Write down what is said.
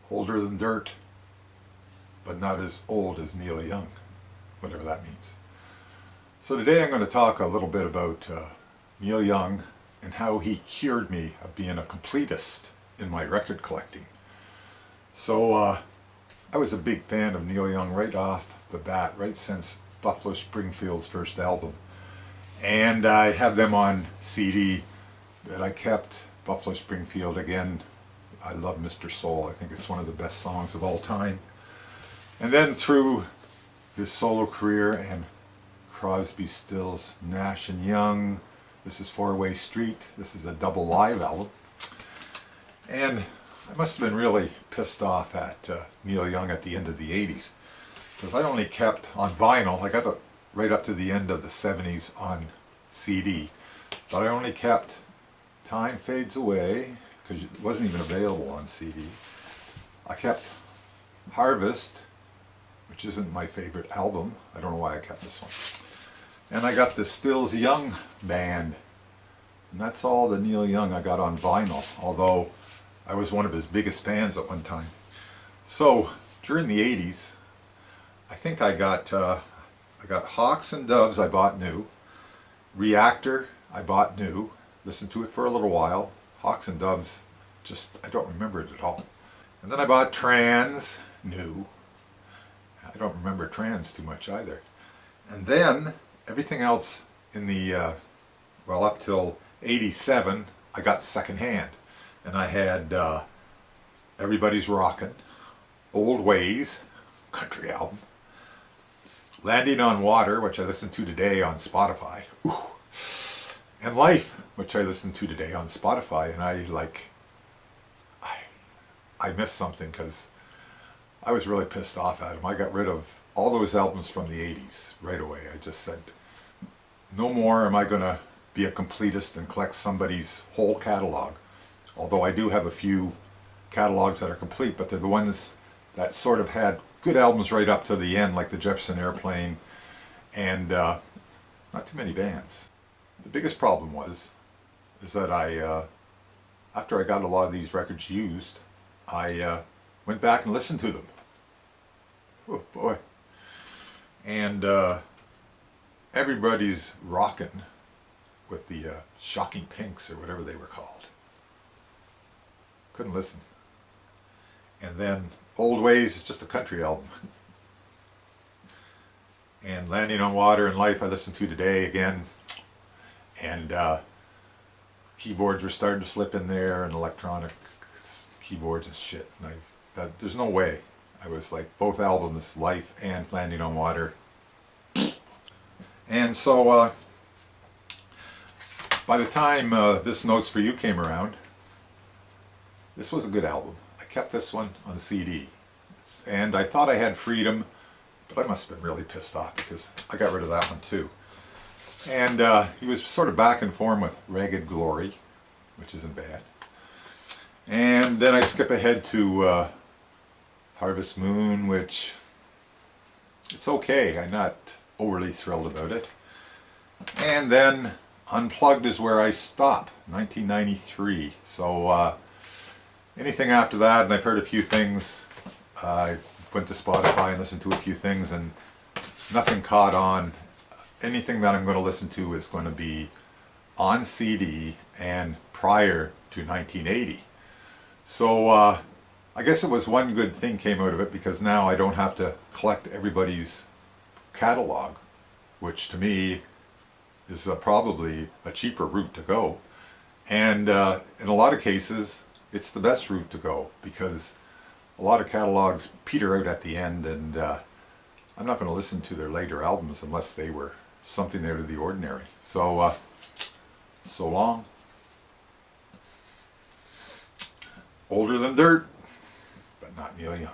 older than dirt, but not as old as Neil Young, whatever that means. So today I'm going to talk a little bit about Neil Young and how he cured me of being a completist in my record collecting. So I was a big fan of Neil Young right off the bat, right since Buffalo Springfield's first album. And I have them on CD that I kept. Buffalo Springfield again. I love Mr. Soul. I think it's one of the best songs of all time. And then through his solo career and Crosby, Stills, Nash and Young. This is Four-Way Street. This is a double live album. And I must have been really pissed off at Neil Young at the end of the 80s. Because I only kept on vinyl. I got it right up to the end of the 70s on CD. But I only kept Time Fades Away, because it wasn't even available on CD. I kept Harvest, which isn't my favorite album. I don't know why I kept this one. And I got the Stills Young Band. And that's all the Neil Young I got on vinyl, although I was one of his biggest fans at one time. So during the 80s, I think I got Hawks and Doves I bought new. Reactor I bought new. Listened to it for a little while. Hawks and Doves, just, I don't remember it at all. And then I bought Trans new. I don't remember Trans too much either. And then everything else in the, well, up till 87, I got secondhand. And I had Everybody's Rockin', Old Ways, country album, Landing on Water, which I listen to today on Spotify. Ooh. And Life, which I listen to today on Spotify, and I missed something because I was really pissed off at him. I got rid of all those albums from the 80s right away. I just said, no more am I going to be a completist and collect somebody's whole catalog. Although I do have a few catalogs that are complete, but they're the ones that sort of had good albums right up to the end, like the Jefferson Airplane, and not too many bands. The biggest problem is that after I got a lot of these records used, I went back and listened to them. Oh boy. And Everybody's Rockin' with the Shocking Pinks or whatever they were called. Couldn't listen. And then Old Ways is just a country album. And Landing on Water and Life I listened to today again. And keyboards were starting to slip in there, and electronic keyboards and shit. And there's no way. I was like, both albums, Life and Landing on Water. And so by the time This Note's For You came around, this was a good album. I kept this one on CD. And I thought I had Freedom, but I must have been really pissed off because I got rid of that one too. And he was sort of back in form with Ragged Glory, which isn't bad. And then I skip ahead to Harvest Moon, which it's okay. I'm not overly thrilled about it. And then Unplugged is where I stop, 1993. So anything after that, and I've heard a few things. I went to Spotify and listened to a few things, and nothing caught on. Anything that I'm going to listen to is going to be on CD and prior to 1980. So I guess it was one good thing came out of it, because now I don't have to collect everybody's catalog, which to me is probably a cheaper route to go. And in a lot of cases, it's the best route to go, because a lot of catalogs peter out at the end, and I'm not going to listen to their later albums unless they were something out of the ordinary. So, so long. Older than dirt, but not Neil Young.